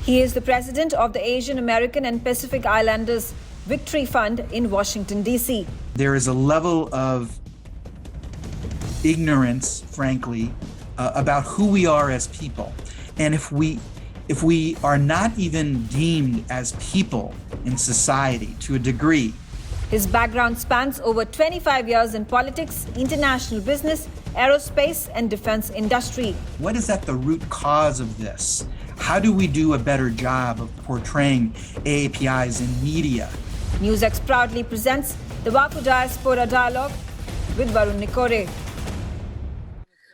He is the president of the Asian American and Pacific Islanders Victory Fund in Washington, D.C. There is a level of ignorance, frankly, about who we are as people. And if we are not even deemed as people in society to a degree. His background spans over 25 years in politics, international business, aerospace, and defense industry. What is at the root cause of this? How do we do a better job of portraying AAPIs in media? NewsX proudly presents the VaKu Diaspora Dialogue with Varun Nikore.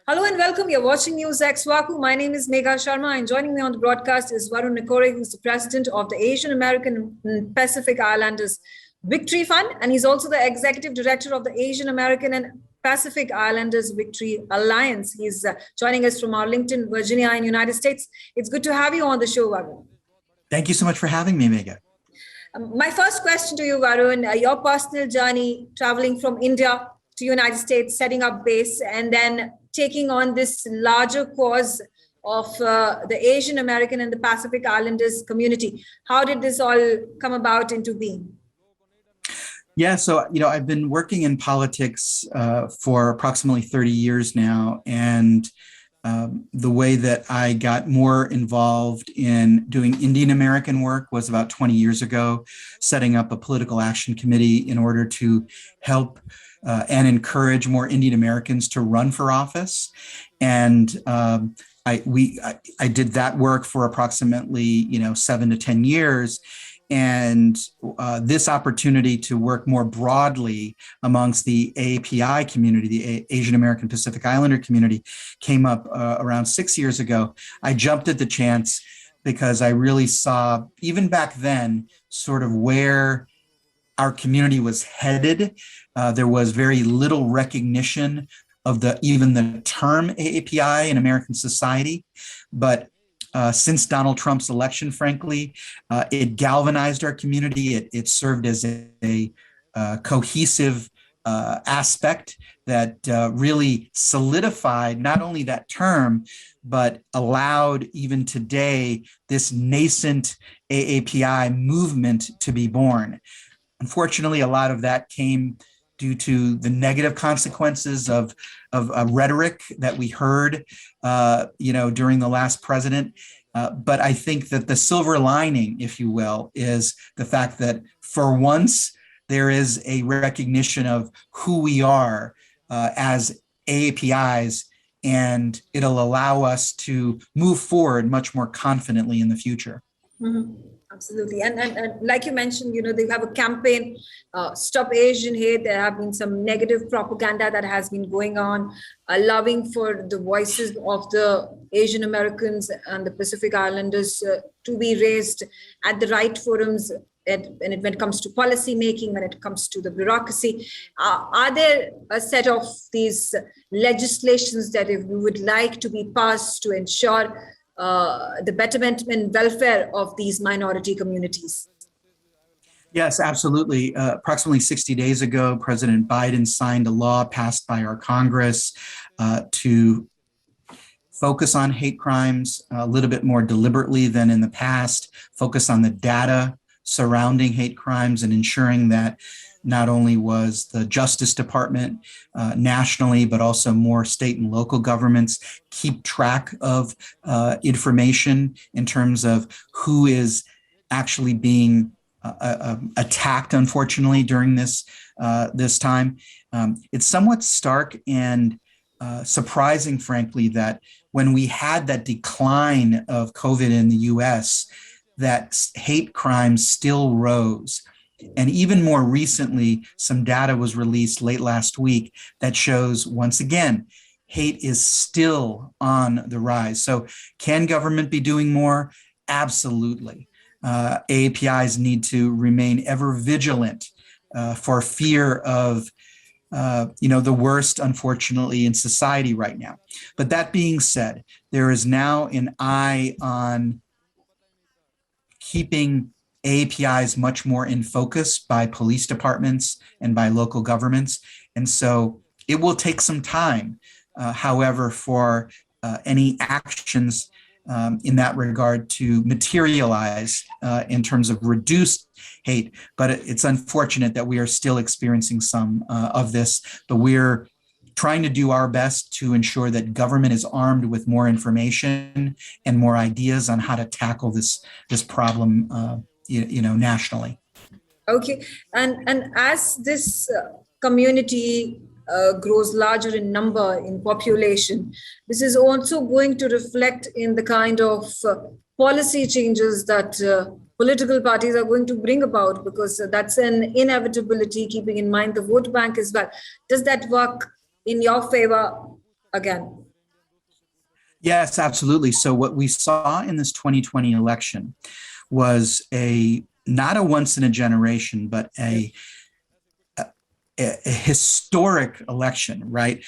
Hello and welcome. You're watching NewsX VaKu. My name is Megha Sharma, and joining me on the broadcast is Varun Nikore, who's the president of the Asian American and Pacific Islanders Victory Fund, and he's also the executive director of the Asian American and Pacific Islanders Victory Alliance. He's joining us from Arlington, Virginia, in the United States. It's good to have you on the show, Varun. Thank you so much for having me, Megha. My first question to you, Varun, your personal journey traveling from India to United States, setting up base, and then taking on this larger cause of the Asian American and the Pacific Islanders community. How did this all come about into being? Yeah, so, I've been working in politics for approximately 30 years now. And the way that I got more involved in doing Indian American work was about 20 years ago, setting up a political action committee in order to help and encourage more Indian Americans to run for office. And I did that work for approximately 7 to 10 years. And this opportunity to work more broadly amongst the AAPI community, the Asian American Pacific Islander community, came up around 6 years ago. I jumped at the chance because I really saw, even back then, sort of where our community was headed. There was very little recognition of even the term AAPI in American society, but since Donald Trump's election, frankly, it galvanized our community. It served as a cohesive aspect that really solidified not only that term, but allowed even today this nascent AAPI movement to be born. Unfortunately, a lot of that came due to the negative consequences of rhetoric that we heard, during the last president. But I think that the silver lining, if you will, is the fact that for once there is a recognition of who we are as AAPIs, and it'll allow us to move forward much more confidently in the future. Mm-hmm. Absolutely. And like you mentioned, they have a campaign, Stop Asian Hate. There have been some negative propaganda that has been going on, allowing for the voices of the Asian Americans and the Pacific Islanders to be raised at the right forums when it comes to policy making, when it comes to the bureaucracy. Are there a set of these legislations that if we would like to be passed to ensure the betterment and welfare of these minority communities? Yes, absolutely. Approximately 60 days ago, President Biden signed a law passed by our Congress to focus on hate crimes a little bit more deliberately than in the past, focus on the data surrounding hate crimes and ensuring that not only was the Justice Department nationally, but also more state and local governments keep track of information in terms of who is actually being attacked, unfortunately, during this time. It's somewhat stark and surprising, frankly, that when we had that decline of COVID in the US, that hate crimes still rose. And even more recently, some data was released late last week that shows, once again, hate is still on the rise. So can government be doing more? Absolutely. AAPIs need to remain ever vigilant for fear of the worst, unfortunately, in society right now. But that being said, there is now an eye on keeping AAPIs much more in focus by police departments and by local governments. And so it will take some time, however, for any actions in that regard to materialize in terms of reduced hate. But it's unfortunate that we are still experiencing some of this, but we're trying to do our best to ensure that government is armed with more information and more ideas on how to tackle this problem, nationally. Okay, and as this community grows larger in number, in population, this is also going to reflect in the kind of policy changes that political parties are going to bring about, because that's an inevitability, keeping in mind the vote bank as well. Does that work in your favor again? Yes, absolutely. So what we saw in this 2020 election was not a once in a generation, but a historic election, right?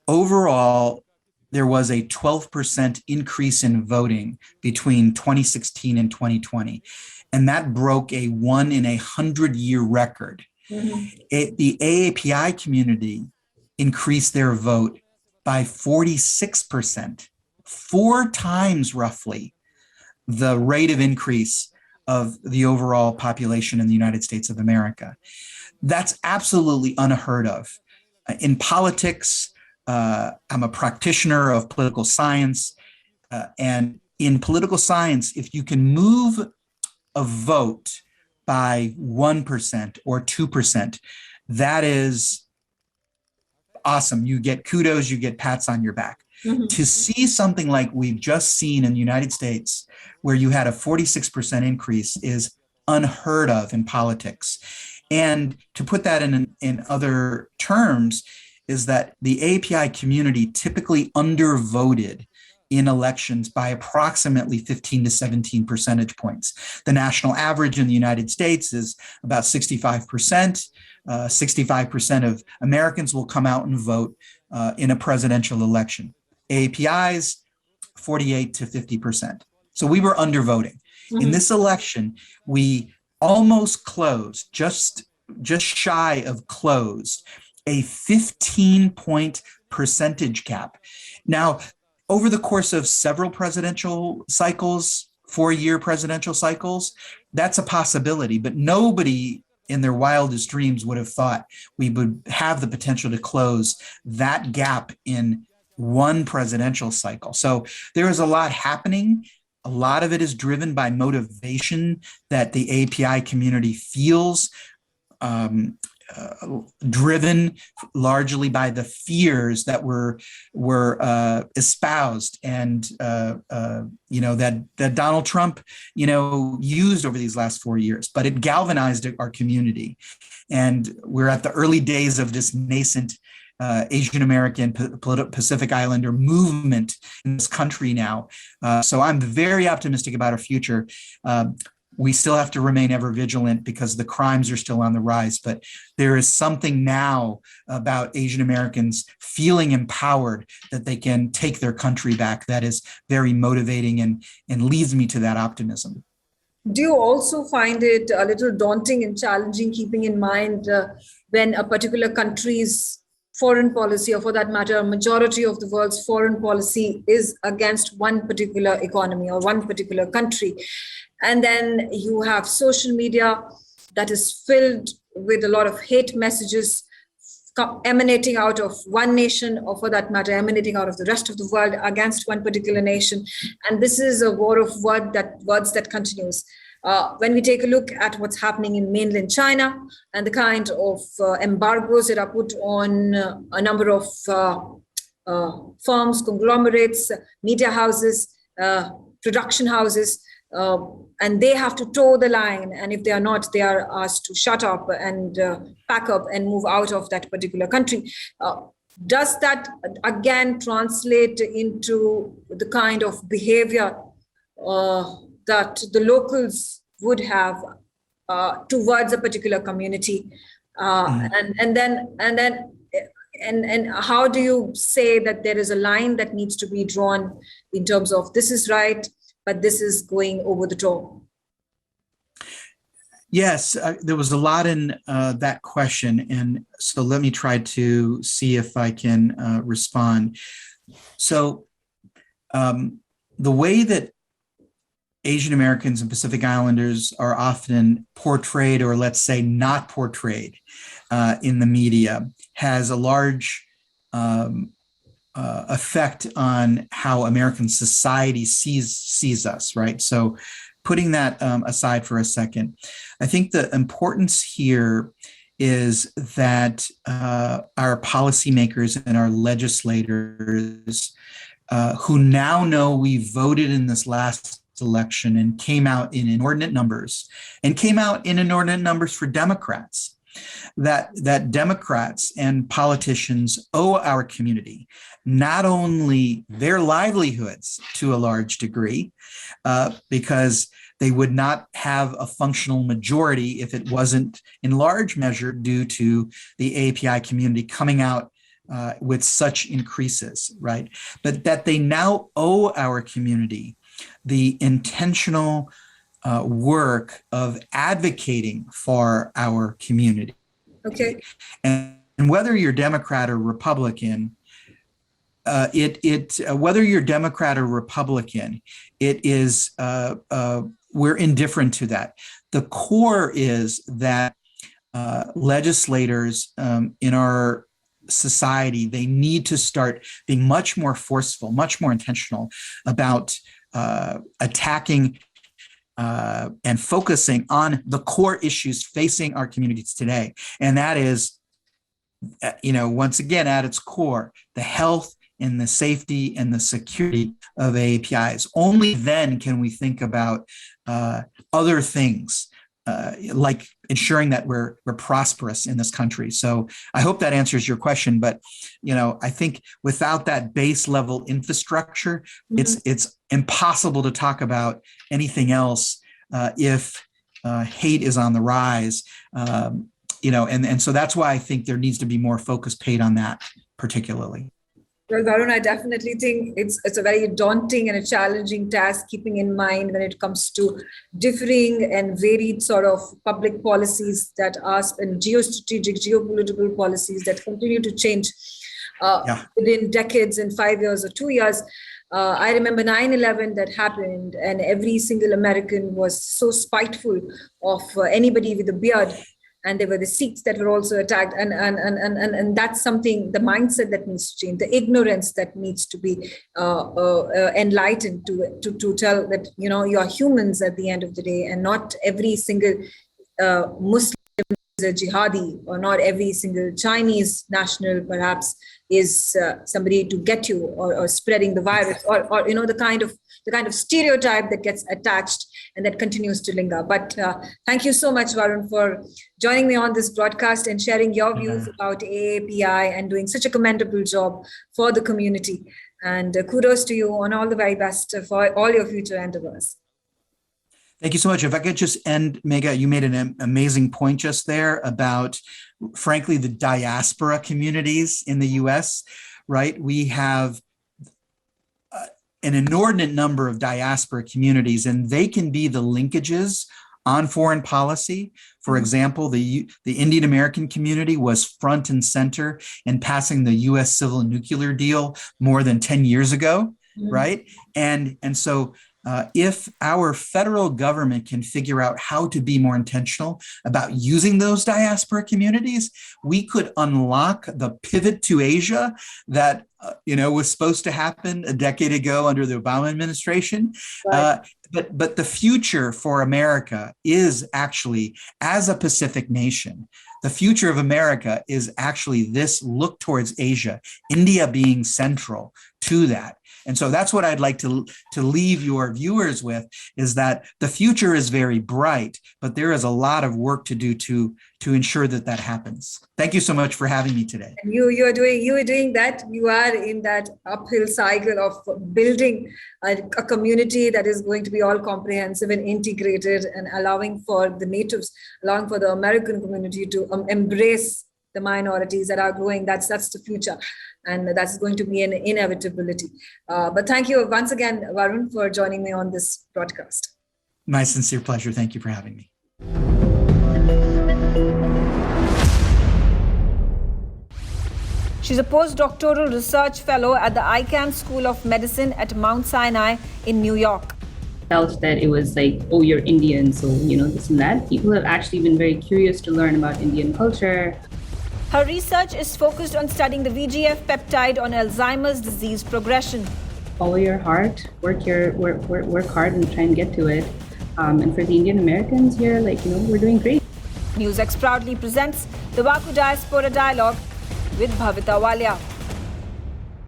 Overall, there was a 12% increase in voting between 2016 and 2020. And that broke a 1 in 100-year record. Mm-hmm. The AAPI community increased their vote by 46%, 4 times roughly the rate of increase of the overall population in the United States of America. That's absolutely unheard of. In politics, I'm a practitioner of political science. And in political science, if you can move a vote by 1% or 2%, that is awesome. You get kudos, you get pats on your back. Mm-hmm. To see something like we've just seen in the United States, where you had a 46% increase, is unheard of in politics. And to put that in other terms, is that the API community typically undervoted in elections by approximately 15 to 17 percentage points. The national average in the United States is about 65%. 65% of Americans will come out and vote in a presidential election. API's 48 to 50%. So we were undervoting. Mm-hmm. In this election, we almost closed, just shy of closed, a 15-point percentage gap. Now, over the course of several presidential cycles, 4-year presidential cycles, that's a possibility, but nobody in their wildest dreams would have thought we would have the potential to close that gap in one presidential cycle. So there is a lot happening. A lot of it is driven by motivation that the API community feels, driven largely by the fears that were espoused and that Donald Trump used over these last 4 years. But it galvanized our community, and we're at the early days of this nascent Asian American Pacific Islander movement in this country now. So I'm very optimistic about our future. We still have to remain ever vigilant because the crimes are still on the rise, but there is something now about Asian Americans feeling empowered that they can take their country back that is very motivating and leads me to that optimism. Do you also find it a little daunting and challenging, keeping in mind when a particular country's foreign policy, or for that matter, a majority of the world's foreign policy is against one particular economy or one particular country? And then you have social media that is filled with a lot of hate messages emanating out of one nation, or for that matter, emanating out of the rest of the world against one particular nation. And this is a war of words that continues. When we take a look at what's happening in mainland China and the kind of embargoes that are put on a number of firms, conglomerates, media houses, production houses, and they have to toe the line. And if they are not, they are asked to shut up and pack up and move out of that particular country. Does that again translate into the kind of behavior that the locals would have towards a particular community? And how do you say that there is a line that needs to be drawn in terms of this is right, but this is going over the top? Yes, there was a lot in that question. And so let me try to see if I can respond. So the way that Asian Americans and Pacific Islanders are often portrayed, or let's say not portrayed, in the media has a large effect on how American society sees us, right? So putting that aside for a second, I think the importance here is that our policymakers and our legislators who now know we voted in this last election and came out in inordinate numbers for Democrats, that Democrats and politicians owe our community not only their livelihoods to a large degree, because they would not have a functional majority if it wasn't in large measure due to the API community coming out with such increases, right? But that they now owe our community the intentional work of advocating for our community. Okay. And whether you're Democrat or Republican, whether you're Democrat or Republican, it is we're indifferent to that. The core is that legislators in our society, they need to start being much more forceful, much more intentional about attacking and focusing on the core issues facing our communities today. And that is, once again, at its core, the health and the safety and the security of APIs. Only then can we think about other things like ensuring that we're prosperous in this country. So I hope that answers your question. But I think without that base level infrastructure, it's impossible to talk about anything else if hate is on the rise. And so that's why I think there needs to be more focus paid on that particularly. Well, Varun, I definitely think it's a very daunting and a challenging task, keeping in mind when it comes to differing and varied sort of public policies that are and geostrategic, geopolitical policies that continue to change within decades and 5 years or 2 years. I remember 9/11 that happened, and every single American was so spiteful of anybody with a beard. And there were the Sikhs that were also attacked. And that's something, the mindset that needs to change, the ignorance that needs to be enlightened to tell that, you're humans at the end of the day, and not every single Muslim is a jihadi, or not every single Chinese national perhaps is somebody to get you or spreading the virus or the kind of stereotype that gets attached and that continues to linger. But thank you so much, Varun, for joining me on this broadcast and sharing your views about AAPI and doing such a commendable job for the community. And kudos to you on all the very best for all your future endeavors. Thank you so much. If I could just end, Megha, you made an amazing point just there about, frankly, the diaspora communities in the US, right? We have an inordinate number of diaspora communities, and they can be the linkages on foreign policy. For example, the Indian American community was front and center in passing the US civil and nuclear deal more than 10 years ago, right? And so if our federal government can figure out how to be more intentional about using those diaspora communities, we could unlock the pivot to Asia that was supposed to happen a decade ago under the Obama administration. Right. But the future for America is actually, as a Pacific nation, the future of America is actually this look towards Asia, India being central to that. And so that's what I'd like to leave your viewers with, is that the future is very bright, but there is a lot of work to do to ensure that happens. Thank you so much for having me today. And you are doing that. You are in that uphill cycle of building a community that is going to be all comprehensive and integrated, and allowing for the natives, allowing for the American community to embrace the minorities that are growing. That's the future. And that's going to be an inevitability. But thank you once again, Varun, for joining me on this broadcast. My sincere pleasure. Thank you for having me. She's a postdoctoral research fellow at the Icahn School of Medicine at Mount Sinai in New York. Felt that it was like, oh, you're Indian, so, this and that. People have actually been very curious to learn about Indian culture. Her research is focused on studying the VGF peptide on Alzheimer's disease progression. Follow your heart, work hard and try and get to it. And for the Indian Americans here, we're doing great. NewsX proudly presents the VaKu Diaspora Dialogue with Bhavita Walia.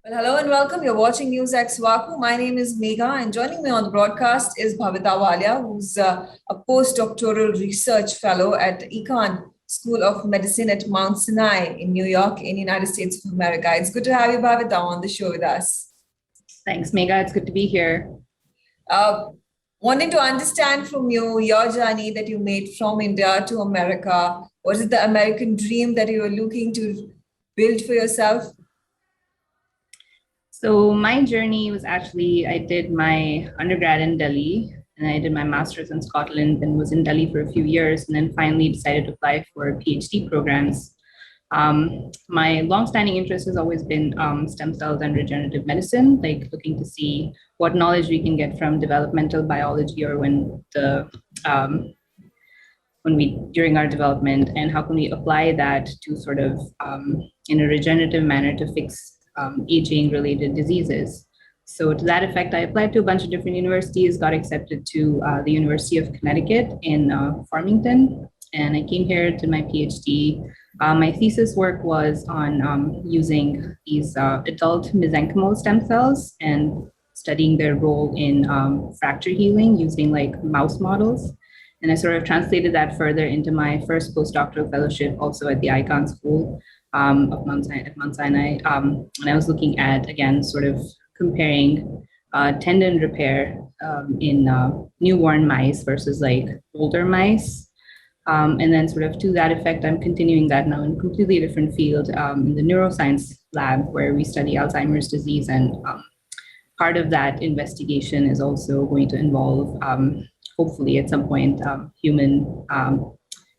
Well, hello and welcome. You're watching NewsX VaKu. My name is Megha, and joining me on the broadcast is Bhavita Walia, who's a postdoctoral research fellow at Icahn School of Medicine at Mount Sinai in New York, in the United States of America. It's good to have you, Bhavita, on the show with us. Thanks, Megha. It's good to be here. Wanting to understand from you your journey that you made from India to America. Was it the American dream that you were looking to build for yourself? So my journey was actually, I did my undergrad in Delhi and I did my master's in Scotland and was in Delhi for a few years and then finally decided to apply for PhD programs. My longstanding interest has always been stem cells and regenerative medicine, like looking to see what knowledge we can get from developmental biology or during our development, and how can we apply that to sort of in a regenerative manner to fix aging related diseases. So to that effect, I applied to a bunch of different universities, got accepted to the University of Connecticut in Farmington, and I came here to my PhD. My thesis work was on using these adult mesenchymal stem cells and studying their role in fracture healing using like mouse models. And I sort of translated that further into my first postdoctoral fellowship also at the Icahn School of Mount Sinai. And I was looking at, again, sort of comparing tendon repair in newborn mice versus like older mice. And then sort of to that effect, I'm continuing that now in a completely different field in the neuroscience lab where we study Alzheimer's disease. And part of that investigation is also going to involve, hopefully at some point, human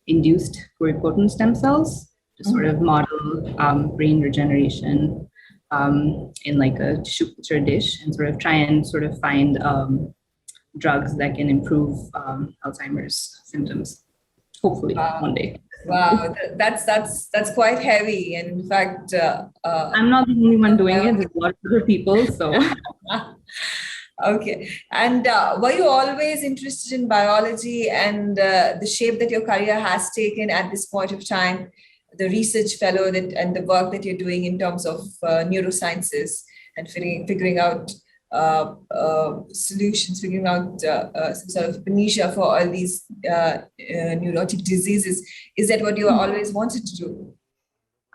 induced pluripotent stem cells to sort of model brain regeneration in like a tissue culture dish and sort of try and sort of find drugs that can improve Alzheimer's symptoms. Hopefully one day. Wow, that's quite heavy. And in fact, I'm not the only one doing it. There's a lot of other people. So, okay. And were you always interested in biology and the shape that your career has taken at this point of time, the research fellow and the work that you're doing in terms of neurosciences and figuring out solutions, figuring out some sort of panacea for all these neurotic diseases? Is that what you always wanted to do?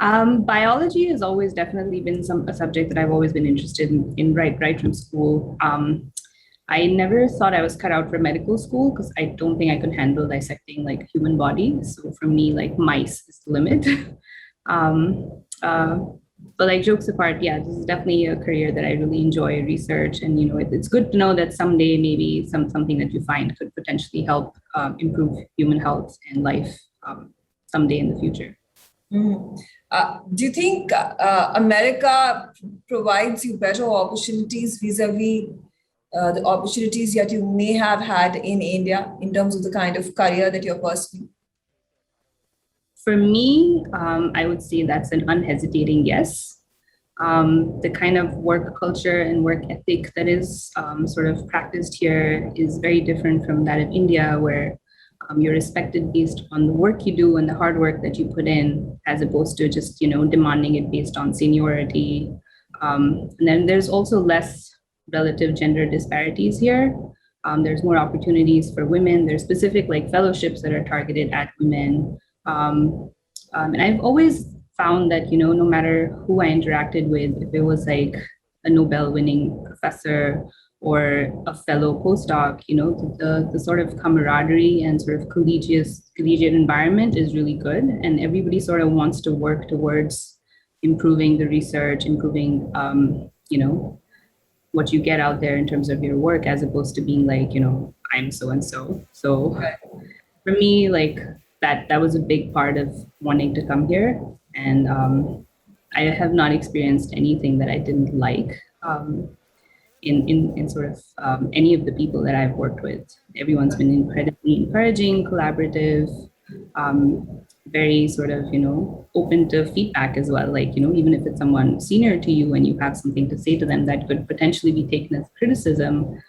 Biology has always definitely been a subject that I've always been interested in right from school. I never thought I was cut out for medical school because I don't think I could handle dissecting like human body. So for me, like mice is the limit. But like jokes apart, yeah, this is definitely a career that I really enjoy, research. And, it's good to know that someday maybe something that you find could potentially help improve human health and life someday in the future. Do you think America provides you better opportunities vis-a-vis the opportunities that you may have had in India in terms of the kind of career that you're pursuing? For me, I would say that's an unhesitating yes. The kind of work culture and work ethic that is sort of practiced here is very different from that of India, where you're respected based on the work you do and the hard work that you put in, as opposed to just, demanding it based on seniority. And then there's also less relative gender disparities here. There's more opportunities for women. There's specific like fellowships that are targeted at women. And I've always found that, no matter who I interacted with, if it was like a Nobel winning professor or a fellow postdoc, the sort of camaraderie and sort of collegiate environment is really good. And everybody sort of wants to work towards improving the research, improving, what you get out there in terms of your work, as opposed to being like, I'm so-and-so. So for me, like, that was a big part of wanting to come here. And I have not experienced anything that I didn't like in sort of any of the people that I've worked with. Everyone's been incredibly encouraging, collaborative, very sort of, open to feedback as well. Like, even if it's someone senior to you and you have something to say to them that could potentially be taken as criticism,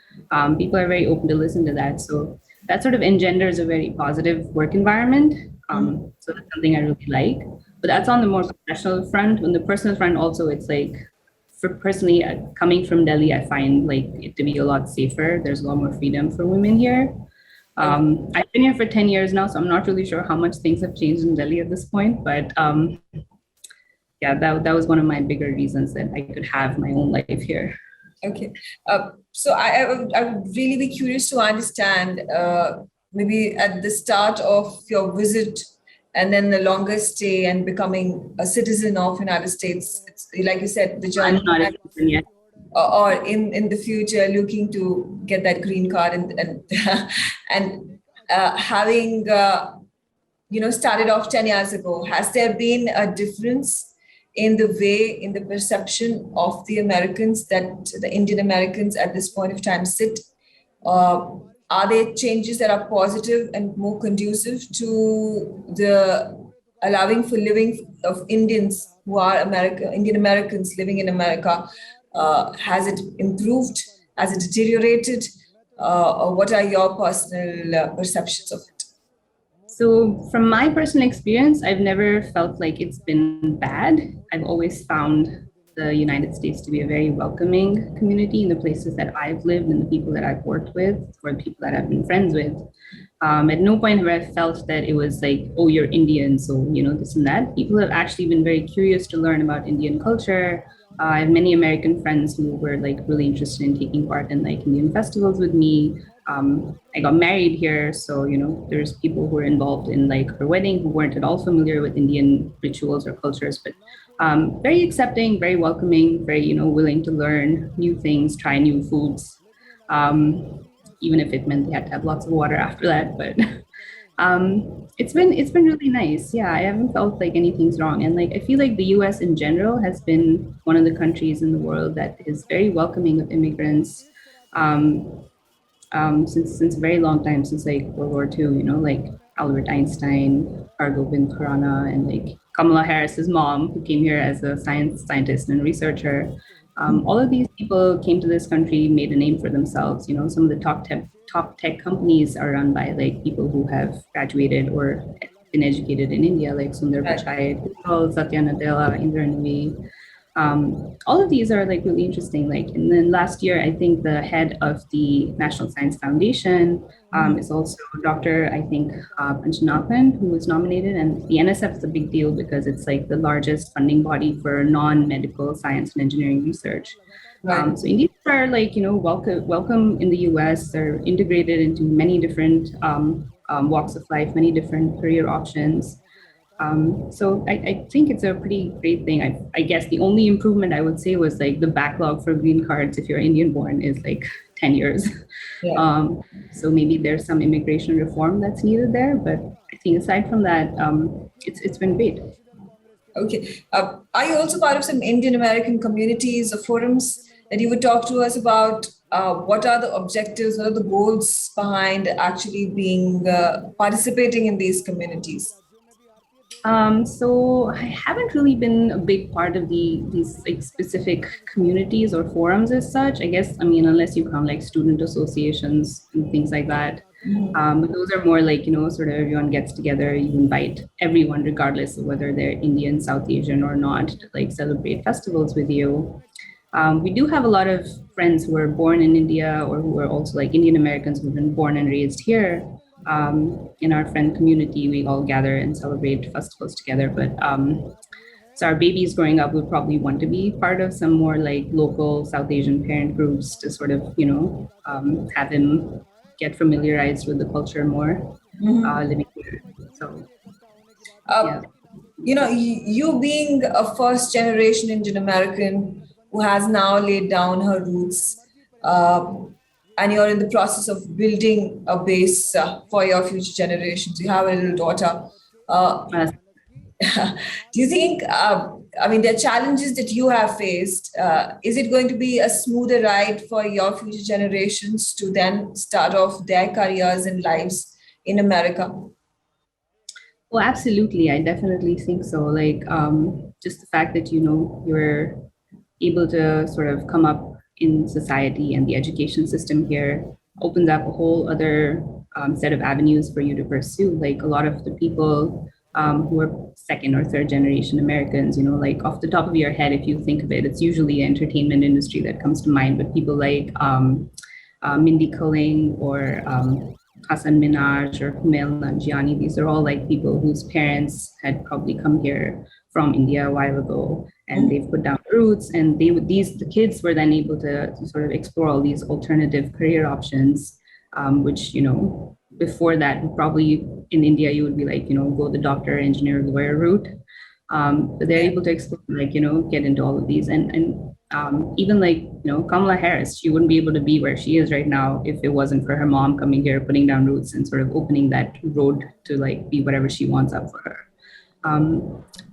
people are very open to listen to that. So that sort of engenders a very positive work environment. So that's something I really like. But that's on the more professional front. On the personal front, also, it's like, for personally, coming from Delhi, I find like it to be a lot safer. There's a lot more freedom for women here. I've been here for 10 years now, so I'm not really sure how much things have changed in Delhi at this point. But yeah, that was one of my bigger reasons that I could have my own life here. Okay. So I would really be curious to understand, maybe at the start of your visit and then the longer stay and becoming a citizen of United States, it's, like you said, the journey. I'm not a citizen yet. Or in the future looking to get that green card and and having started off 10 years ago, has there been a difference in the perception of the Americans, that the Indian Americans at this point of time sit? Are there changes that are positive and more conducive to the allowing for living of Indians who are Indian Americans living in America? Has it improved? Has it deteriorated? Or what are your personal perceptions of it? So from my personal experience, I've never felt like it's been bad. I've always found the United States to be a very welcoming community in the places that I've lived and the people that I've worked with or the people that I've been friends with. At no point have I felt that it was like, oh, you're Indian, so, this and that. People have actually been very curious to learn about Indian culture. I have many American friends who were like really interested in taking part in like Indian festivals with me. I got married here, so there's people who were involved in like her wedding who weren't at all familiar with Indian rituals or cultures, but very accepting, very welcoming, very willing to learn new things, try new foods, even if it meant they had to have lots of water after that. But it's been really nice. Yeah, I haven't felt like anything's wrong, and like I feel like the U.S. in general has been one of the countries in the world that is very welcoming of immigrants. Since a very long time, since like World War II, like Albert Einstein, Hargobind Khurana, and like Kamala Harris's mom, who came here as a scientist and researcher. All of these people came to this country, made a name for themselves. Some of the top tech companies are run by like people who have graduated or been educated in India, like Sundar Pichai, Satya Nadella, Indra Nooyi. All of these are like really interesting. Like, and then last year, I think the head of the National Science Foundation is also Dr. I think Panchanathan, who was nominated. And the NSF is a big deal because it's like the largest funding body for non-medical science and engineering research. Right. So Indians are like welcome in the U.S. They're integrated into many different walks of life, many different career options. So I think it's a pretty great thing. I guess the only improvement I would say was like the backlog for green cards if you're Indian born is like 10 years. Yeah. So maybe there's some immigration reform that's needed there, but I think aside from that, it's been great. Okay. Are you also part of some Indian American communities or forums that you would talk to us about? What are the objectives? What are the goals behind actually being participating in these communities? So I haven't really been a big part of these like specific communities or forums as such. I guess, unless you count like student associations and things like that. But those are more like, sort of everyone gets together, you invite everyone, regardless of whether they're Indian, South Asian or not, to like celebrate festivals with you. We do have a lot of friends who were born in India or who are also like Indian Americans who've been born and raised here. In our friend community, we all gather and celebrate festivals together. But so our babies growing up would probably want to be part of some more like local South Asian parent groups to sort of, have him get familiarized with the culture more living here. So, yeah. You being a first generation Indian American who has now laid down her roots, and you're in the process of building a base for your future generations. You have a little daughter. Do you think I mean, the challenges that you have faced, is it going to be a smoother ride for your future generations to then start off their careers and lives in America? Well, absolutely. I definitely think so. Like, just the fact that, you know, you're able to sort of come up in society, and the education system here opens up a whole other set of avenues for you to pursue. Like, a lot of the people who are second or third generation Americans, you know, like off the top of your head, if you think of it, it's usually the entertainment industry that comes to mind. But people like Mindy Kaling or Hassan Minaj or Kumail Nanjiani, these are all like people whose parents had probably come here from India a while ago, and they've put down roots, and the kids were then able to sort of explore all these alternative career options, which, you know, before that, probably in India, you would be like, you know, go the doctor, engineer, lawyer route. But they're able to explore, like, you know, get into all of these. And even like, you know, Kamala Harris, she wouldn't be able to be where she is right now if it wasn't for her mom coming here, putting down roots and sort of opening that road to like be whatever she wants up for her.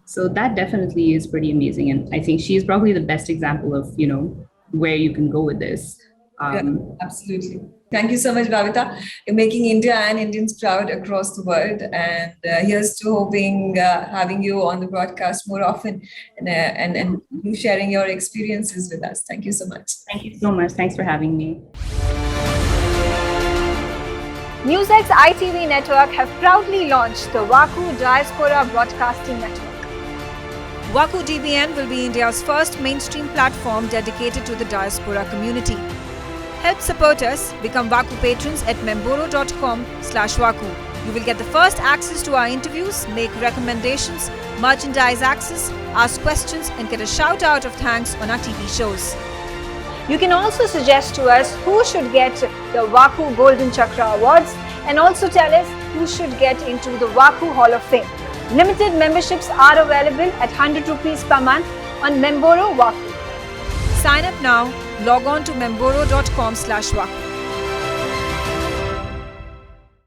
So that definitely is pretty amazing. And I think she's probably the best example of, you know, where you can go with this. Yeah, absolutely. Thank you so much, Bhavita. You're making India and Indians proud across the world. And here's to hoping having you on the broadcast more often and you sharing your experiences with us. Thank you so much. Thank you so much. Thanks for having me. NewsX's ITV network have proudly launched the VaKu Diaspora Broadcasting Network. VaKu DBN will be India's first mainstream platform dedicated to the diaspora community. Help support us. Become VaKu patrons at memboro.com/VaKu. You will get the first access to our interviews, make recommendations, merchandise access, ask questions, and get a shout out of thanks on our TV shows. You can also suggest to us who should get the VaKu Golden Chakra Awards, and also tell us who should get into the VaKu Hall of Fame. Limited memberships are available at 100 rupees per month on Memboro VaKu. Sign up now. Log on to memboro.com/VaKu.